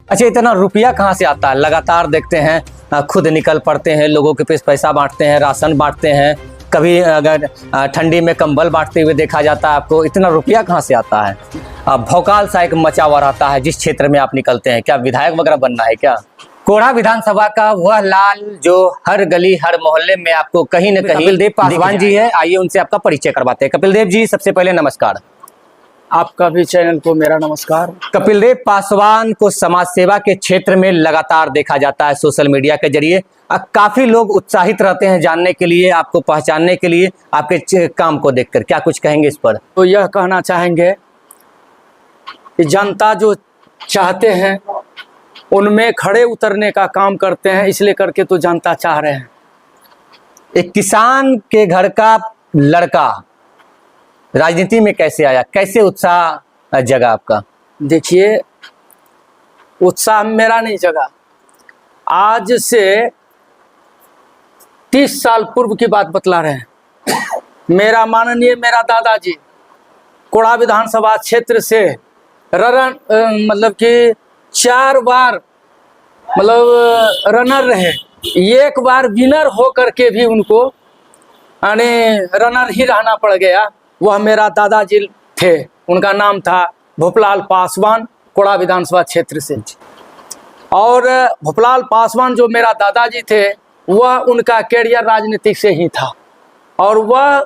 अच्छा, इतना रुपया कहाँ से आता है? लगातार देखते हैं खुद निकल पड़ते हैं, लोगों के पास पैसा बांटते हैं, राशन बांटते हैं, कभी अगर ठंडी में कंबल बांटते हुए देखा जाता है आपको। इतना रुपया कहाँ से आता है? भौकाल सा एक मचा हुआ रहता है जिस क्षेत्र में आप निकलते हैं। क्या विधायक वगैरह बनना है क्या? कोढ़ा विधानसभा का वह लाल जो हर गली हर मोहल्ले में आपको कहीं न कहीं कपिल देव पासवान जी है। आइए उनसे आपका परिचय करवाते हैं। कपिल देव जी, सबसे पहले नमस्कार। आपका भी चैनल को मेरा नमस्कार। कपिल देव पासवान को समाज सेवा के क्षेत्र में लगातार देखा जाता है सोशल मीडिया के जरिए। काफी लोग उत्साहित रहते हैं जानने के लिए, आपको पहचानने के लिए, आपके काम को देखकर। क्या कुछ कहेंगे इस पर? तो यह कहना चाहेंगे कि जनता जो चाहते हैं उनमें खड़े उतरने का काम करते हैं, इसलिए करके तो जनता चाह रहे हैं। एक किसान के घर का लड़का राजनीति में कैसे आया? कैसे उत्साह जगा आपका? देखिए, उत्साह मेरा नहीं जगा। आज से 30 साल पूर्व की बात बतला रहे हैं। मेरा दादाजी कोढ़ा विधानसभा क्षेत्र से मतलब कि 4 बार रनर रहे। एक बार विनर हो करके भी उनको रनर ही रहना पड़ गया। वह मेरा दादाजी थे, उनका नाम था भूपलाल पासवान, कोढ़ा विधानसभा क्षेत्र से। और भूपलाल पासवान जो मेरा दादाजी थे, वह उनका कैरियर राजनीतिक से ही था। और वह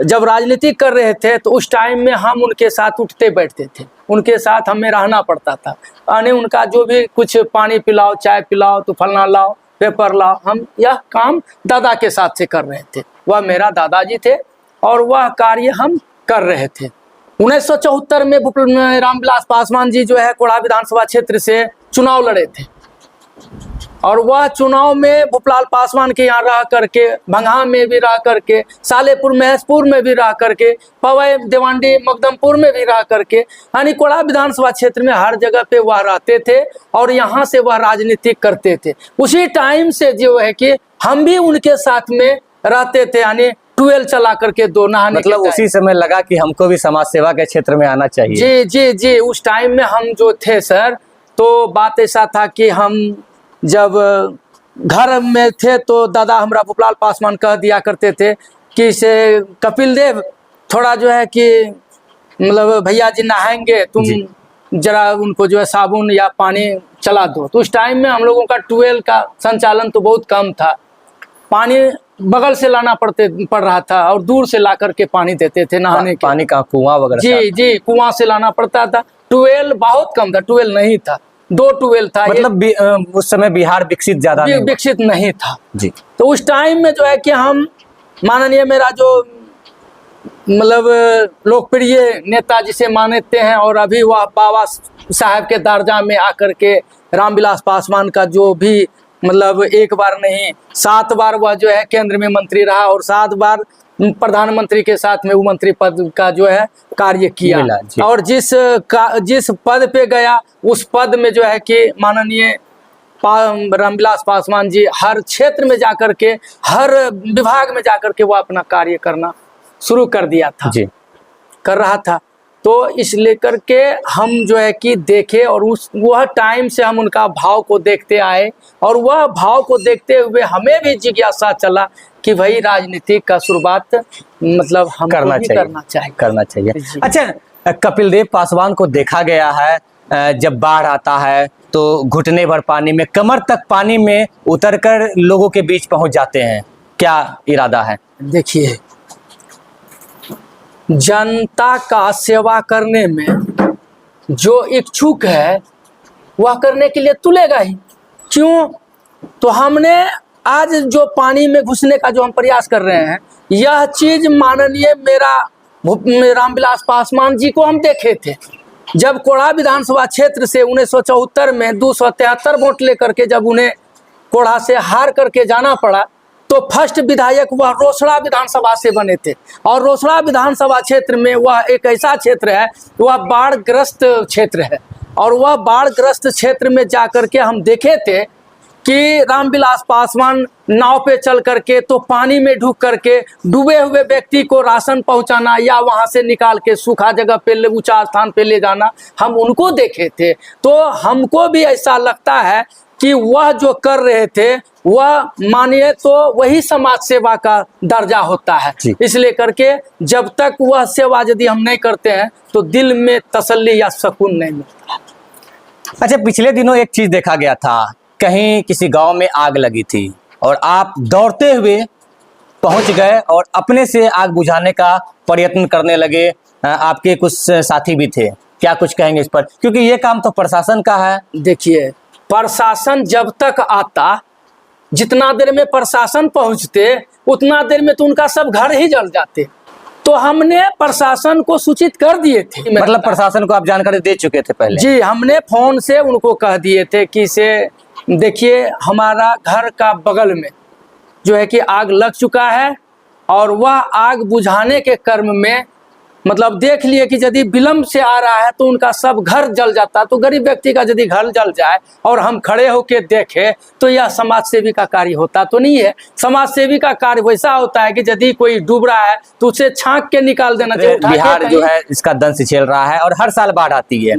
जब राजनीति कर रहे थे तो उस टाइम में हम उनके साथ उठते बैठते थे, उनके साथ हमें रहना पड़ता था। यानी उनका जो भी कुछ पानी पिलाओ, चाय पिलाओ, तो फलना लाओ, पेपर लाओ, हम यह काम दादा के साथ से कर रहे थे। वह मेरा दादाजी थे और वह कार्य हम कर रहे थे। 1974 में रामविलास पासवान जी जो है कोढ़ा विधानसभा क्षेत्र से चुनाव लड़े थे। और वह चुनाव में भूपलाल पासवान के यहाँ रह करके, भंगा में भी रह करके, सालेपुर महेशपुर में भी रह करके, पवई देवांडी मकदमपुर में भी रह करके, यानी कोढ़ा विधानसभा क्षेत्र में हर जगह पे वह रहते थे और यहाँ से वह राजनीति करते थे। उसी टाइम से जो है कि हम भी उनके साथ में रहते थे, यानी ट्यूबवेल चला करके दो नहाने। मतलब उसी समय लगा कि हमको भी समाज सेवा के क्षेत्र में आना चाहिए। जी जी जी, उस टाइम में हम जो थे सर, तो बात ऐसा था कि हम जब घर में थे तो दादा हमरा भूपलाल पासवान कह दिया करते थे कि से कपिल देव थोड़ा जो है कि मतलब भैया जी नहाएंगे, तुम जरा उनको जो है साबुन या पानी चला दो। तो उस टाइम में हम लोगों का ट्यूबवेल का संचालन तो बहुत कम था, पानी बगल से लाना पड़ रहा था और दूर से ला करके पानी देते थे नहाने के। पानी का कुआं वगैरह? जी जी, कुआं से लाना पड़ता था। ट्यूबवेल बहुत कम था, ट्यूबवेल नहीं था, 2 ट्यूबवेल था। मतलब उस समय बिहार विकसित नहीं था जी। तो उस टाइम में जो है कि हम माननीय मेरा जो मतलब लोकप्रिय नेता जिसे मानते हैं और अभी वह बाबा साहब के दर्जा में आकर के रामविलास पासवान का जो भी मतलब एक बार नहीं 7 बार वह जो है केंद्र में मंत्री रहा और 7 बार प्रधानमंत्री के साथ में वो मंत्री पद का जो है कार्य किया। और जिस पद पे गया उस पद में जो है कि माननीय रामविलास पासवान जी हर क्षेत्र में जाकर के, हर विभाग में जाकर के वो अपना कार्य करना शुरू कर दिया था जी, कर रहा था। तो इस लेकर के हम जो है कि देखे और वह टाइम से हम उनका भाव को देखते आए और वह भाव को देखते हुए हमें भी जिज्ञासा चला कि भाई राजनीति का शुरुआत मतलब हम करना चाहिए। अच्छा, कपिल देव पासवान को देखा गया है जब बाढ़ आता है तो घुटने भर पानी में, कमर तक पानी में उतरकर लोगों के बीच पहुंच जाते हैं। क्या इरादा है? देखिए, जनता का सेवा करने में जो इच्छुक है वह करने के लिए तुलेगा ही। क्यों? तो हमने आज जो पानी में घुसने का जो हम प्रयास कर रहे हैं, यह चीज माननीय मेरा रामविलास पासवान जी को हम देखे थे जब कोढ़ा विधानसभा क्षेत्र से 1974 में 273 वोट लेकर के जब उन्हें कोढ़ा से हार करके जाना पड़ा, तो फर्स्ट विधायक वह रोसड़ा विधानसभा से बने थे। और रोसड़ा विधानसभा क्षेत्र में वह एक ऐसा क्षेत्र है, वह बाढ़ग्रस्त क्षेत्र है। और वह बाढ़ग्रस्त क्षेत्र में जाकर के हम देखे थे कि रामविलास पासवान नाव पे चल करके तो पानी में ढूक करके डूबे हुए व्यक्ति को राशन पहुंचाना या वहां से निकाल के सूखा जगह पे ऊंचा स्थान पे ले जाना, हम उनको देखे थे। तो हमको भी ऐसा लगता है कि वह जो कर रहे थे वह मानिए तो वही समाज सेवा का दर्जा होता है। इसलिए करके जब तक वह सेवा यदि हम नहीं करते हैं तो दिल में तसल्ली या सुकून नहीं मिलता। अच्छा, पिछले दिनों एक चीज देखा गया था, कहीं किसी गांव में आग लगी थी और आप दौड़ते हुए पहुंच गए और अपने से आग बुझाने का प्रयत्न करने लगे। आपके कुछ साथी भी थे, क्या कुछ कहेंगे इस पर, क्योंकि ये काम तो प्रशासन का है। देखिए, प्रशासन जब तक आता, जितना देर में प्रशासन पहुंचते उतना देर में तो उनका सब घर ही जल जाते। तो हमने प्रशासन को सूचित कर दिए थे। मतलब प्रशासन को आप जानकारी दे चुके थे पहले? जी, हमने फोन से उनको कह दिए थे कि से देखिए हमारा घर का बगल में जो है कि आग लग चुका है और वह आग बुझाने के क्रम में मतलब देख लिए कि यदि विलम्ब से आ रहा है तो उनका सब घर जल जाता। तो गरीब व्यक्ति का यदि घर जल जाए और हम खड़े होकर देखें तो यह समाज सेवी का कार्य होता तो नहीं है। समाज सेवी का कार्य वैसा होता है कि यदि कोई डूब रहा है तो उसे छांक के निकाल देना चाहिए। बिहार जो है इसका दंश झेल रहा है और हर साल बाढ़ आती है,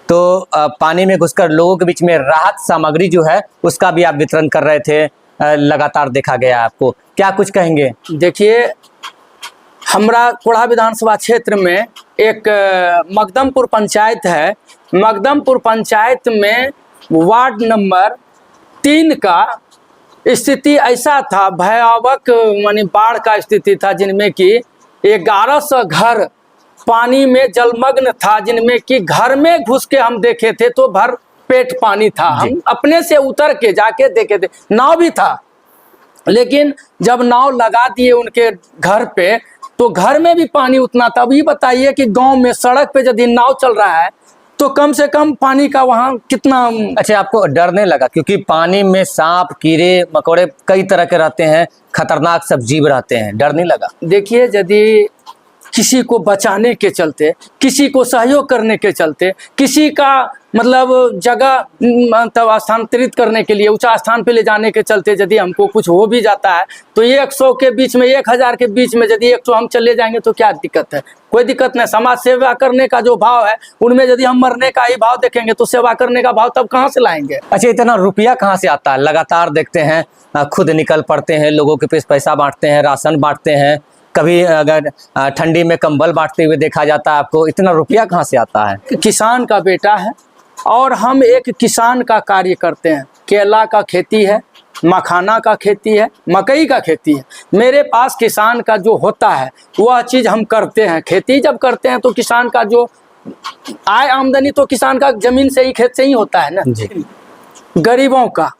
तो पानी में घुसकर लोगों के बीच में राहत सामग्री जो है उसका भी आप वितरण कर रहे थे, लगातार देखा गया आपको, क्या कुछ कहेंगे? देखिए, हमरा कोढ़ा विधानसभा क्षेत्र में एक मकदमपुर पंचायत है। मकदमपुर पंचायत में वार्ड नंबर 3 का स्थिति ऐसा था, भयावह मानी बाढ़ का स्थिति था, जिनमें कि 1100 घर पानी में जलमग्न था, जिनमें कि घर में घुस के हम देखे थे तो भर पेट पानी था। हम अपने से उतर के जाके देखे थे, नाव भी था, लेकिन जब नाव लगा दिए उनके घर पे तो घर में भी पानी उतना था। अब ये बताइए कि गांव में सड़क पे यदि नाव चल रहा है तो कम से कम पानी का वहाँ कितना। अच्छा, आपको डर नहीं लगा, क्योंकि पानी में सांप कीड़े मकोड़े कई तरह के रहते हैं, खतरनाक सब जीव रहते हैं, डर नहीं लगा? देखिए, यदि किसी को बचाने के चलते, किसी को सहयोग करने के चलते, किसी का मतलब जगह मतलब स्थानांतरित करने के लिए ऊंचा स्थान पे ले जाने के चलते यदि हमको कुछ हो भी जाता है तो 100 के बीच में 1000 के बीच में यदि 100 हम चले जाएंगे तो क्या दिक्कत है? कोई दिक्कत नहीं। समाज सेवा करने का जो भाव है उनमें यदि हम मरने का ही भाव देखेंगे तो सेवा करने का भाव तब कहाँ से लाएंगे? अच्छा, इतना रुपया कहाँ से आता है? लगातार देखते हैं खुद निकल पड़ते हैं, लोगों के पास पैसा बांटते हैं, राशन बांटते हैं, कभी अगर ठंडी में कंबल बांटते हुए देखा जाता है आपको, इतना रुपया कहाँ से आता है? किसान का बेटा है और हम एक किसान का कार्य करते हैं। केला का खेती है, मखाना का खेती है, मकई का खेती है। मेरे पास किसान का जो होता है वह चीज़ हम करते हैं। खेती जब करते हैं तो किसान का जो आय आमदनी तो किसान का जमीन से ही, खेत से ही होता है ना जी। गरीबों का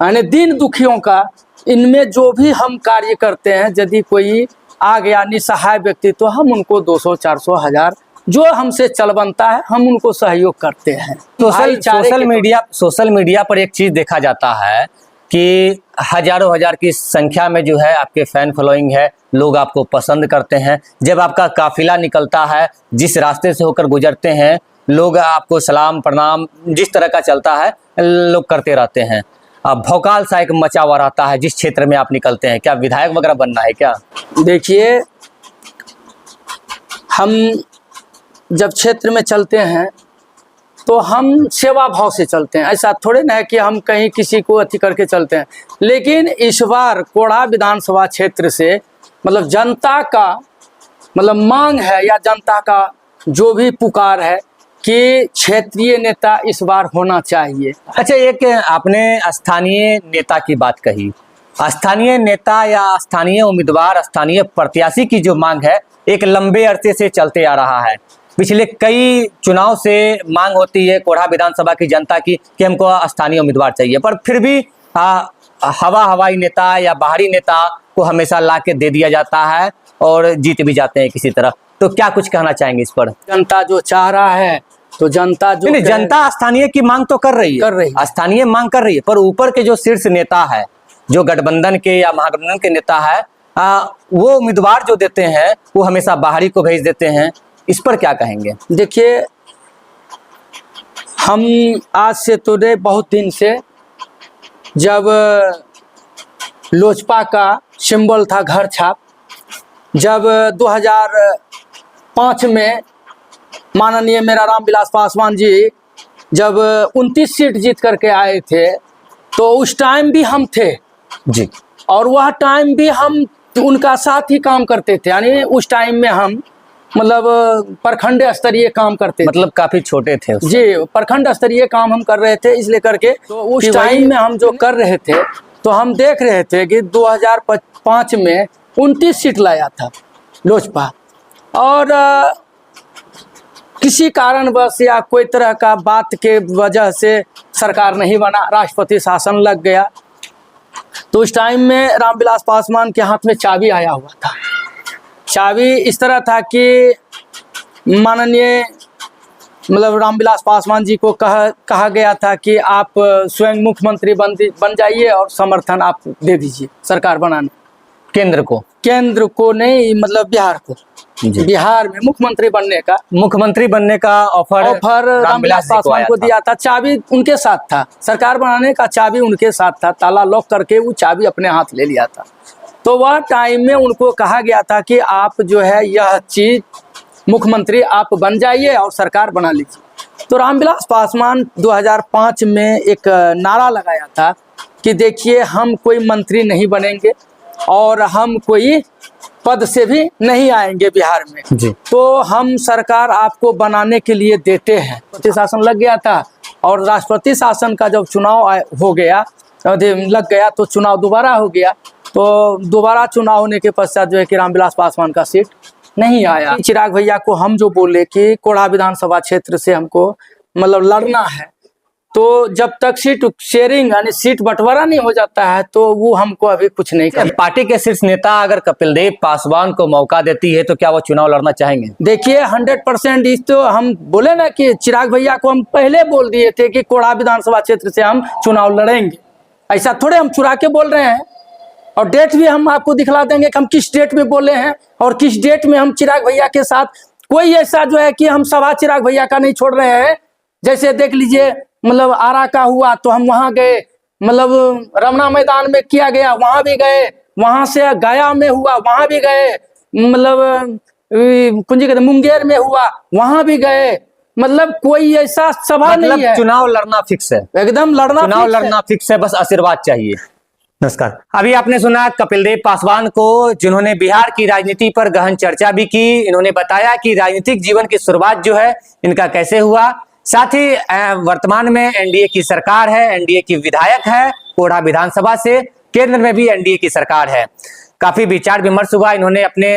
यानी दीन दुखियों का, इनमें जो भी हम कार्य करते हैं, यदि कोई आ गया निसहाय व्यक्ति तो हम उनको 200, 400, 1000 जो हमसे चल बनता है हम उनको सहयोग करते हैं। सोशल मीडिया पर एक चीज देखा जाता है कि हजारों हजार की संख्या में जो है आपके फैन फॉलोइंग है, लोग आपको पसंद करते हैं। जब आपका काफिला निकलता है, जिस रास्ते से होकर गुजरते हैं, लोग आपको सलाम प्रणाम जिस तरह का चलता है लोग करते रहते हैं। भौकाल सा एक मचा हुआ रहता है जिस क्षेत्र में आप निकलते हैं। क्या विधायक वगैरह बनना है क्या? देखिए, हम जब क्षेत्र में चलते हैं तो हम सेवा भाव से चलते हैं। ऐसा थोड़े ना है कि हम कहीं किसी को अति करके चलते हैं। लेकिन इस बार कोढ़ा विधानसभा क्षेत्र से मतलब जनता का मतलब मांग है या जनता का जो भी पुकार है कि क्षेत्रीय नेता इस बार होना चाहिए। अच्छा, एक आपने स्थानीय नेता की बात कही। स्थानीय नेता या स्थानीय उम्मीदवार, स्थानीय प्रत्याशी की जो मांग है एक लंबे अरसे से चलते आ रहा है। पिछले कई चुनाव से मांग होती है कोढ़ा विधानसभा की जनता की कि हमको स्थानीय उम्मीदवार चाहिए, पर फिर भी हवाई नेता या बाहरी नेता को हमेशा ला के दे दिया जाता है और जीत भी जाते हैं किसी तरह। तो क्या कुछ कहना चाहेंगे इस पर? जनता जो चाह रहा है तो जनता जो नहीं, जनता स्थानीय की मांग तो कर रही है, स्थानीय मांग कर रही है, पर ऊपर के जो शीर्ष नेता है, जो गठबंधन के या महागठबंधन के नेता है, वो उम्मीदवार जो देते हैं वो हमेशा बाहरी को भेज देते हैं। इस पर क्या कहेंगे? देखिए, हम आज से तो बहुत दिन से जब लोजपा का सिंबल था घर छाप, जब 2005 में माननीय मेरा रामविलास पासवान जी जब 29 सीट जीत करके आए थे, तो उस टाइम भी हम थे जी, और वह टाइम भी हम उनका साथ ही काम करते थे। यानी उस टाइम में हम मतलब प्रखंड स्तरीय काम करते थे, मतलब काफी छोटे थे उस जी, प्रखंड स्तरीय काम हम कर रहे थे। इसलिए करके तो उस टाइम में हम जो कर रहे थे, तो हम देख रहे थे कि 2005 में 29 सीट लाया था लोजपा, और किसी कारणवश या कोई तरह का बात के वजह से सरकार नहीं बना, राष्ट्रपति शासन लग गया। तो उस टाइम में रामविलास पासवान के हाथ में चाबी आया हुआ था। चाबी इस तरह था कि माननीय मतलब रामविलास पासवान जी को कहा गया था कि आप स्वयं मुख्यमंत्री बन जाइए और समर्थन आप दे दीजिए सरकार बनाने। केंद्र को नहीं, मतलब बिहार को, बिहार में मुख्यमंत्री बनने का ऑफर रामविलास पासवान को दिया था। चाबी उनके साथ था, सरकार बनाने का चाबी उनके साथ था, ताला लॉक करके वो चाबी अपने हाथ ले लिया था। तो वह टाइम में उनको कहा गया था कि आप जो है यह चीज मुख्यमंत्री आप बन जाइए और सरकार बना लीजिए। तो रामविलास पासवान 2005 में एक नारा लगाया था कि देखिए, हम कोई मंत्री नहीं बनेंगे और हम कोई पद से भी नहीं आएंगे बिहार में जी। तो हम सरकार आपको बनाने के लिए देते हैं। राष्ट्रपति शासन लग गया था, और राष्ट्रपति शासन का जब चुनाव लग गया तो चुनाव दोबारा हो गया। तो दोबारा चुनाव होने के पश्चात जो है कि रामविलास पासवान का सीट नहीं आया। चिराग भैया को हम जो बोले कि कोढ़ा विधानसभा क्षेत्र से हमको मतलब लड़ना है, तो जब तक सीट शेयरिंग यानी सीट बंटवारा नहीं हो जाता है तो वो हमको अभी कुछ नहीं कर। पार्टी के शीर्ष नेता अगर कपिल देव पासवान को मौका देती है तो क्या वो चुनाव लड़ना चाहेंगे? देखिए 100% इस तो हम बोले ना कि चिराग भैया को हम पहले बोल दिए थे कि कोढ़ा विधानसभा क्षेत्र से हम चुनाव लड़ेंगे। ऐसा थोड़े हम चुरा के बोल रहे हैं, और डेट भी हम आपको दिखला देंगे कि हम किस डेट में बोले हैं और किस डेट में हम चिराग भैया के साथ कोई ऐसा जो है कि हम सभा चिराग भैया का नहीं छोड़ रहे हैं। जैसे देख लीजिए, मतलब आरा का हुआ तो हम वहां गए, मतलब रमना मैदान में किया गया वहां भी गए, वहां से गया में हुआ वहां भी गए, मतलब कुंजी कहते मुंगेर में हुआ वहां भी गए। मतलब कोई ऐसा सभा नहीं है। चुनाव लड़ना फिक्स है, एकदम चुनाव लड़ना फिक्स है, बस आशीर्वाद चाहिए। नमस्कार, अभी आपने सुना कपिल देव पासवान को, जिन्होंने बिहार की राजनीति पर गहन चर्चा भी की। इन्होंने बताया कि राजनीतिक जीवन की शुरुआत जो है इनका कैसे हुआ। साथ ही वर्तमान में एनडीए की सरकार है, एनडीए की विधायक है कोढ़ा विधानसभा से, केंद्र में भी एनडीए की सरकार है। काफी विचार विमर्श हुआ। इन्होंने अपने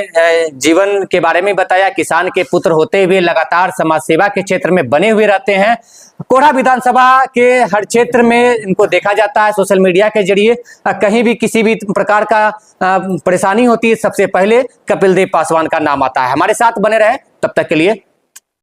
जीवन के बारे में बताया। किसान के पुत्र होते हुए लगातार समाज सेवा के क्षेत्र में बने हुए रहते हैं। कोढ़ा विधानसभा के हर क्षेत्र में इनको देखा जाता है। सोशल मीडिया के जरिए कहीं भी किसी भी प्रकार का परेशानी होती है, सबसे पहले कपिल देव पासवान का नाम आता है। हमारे साथ बने रहे, तब तक के लिए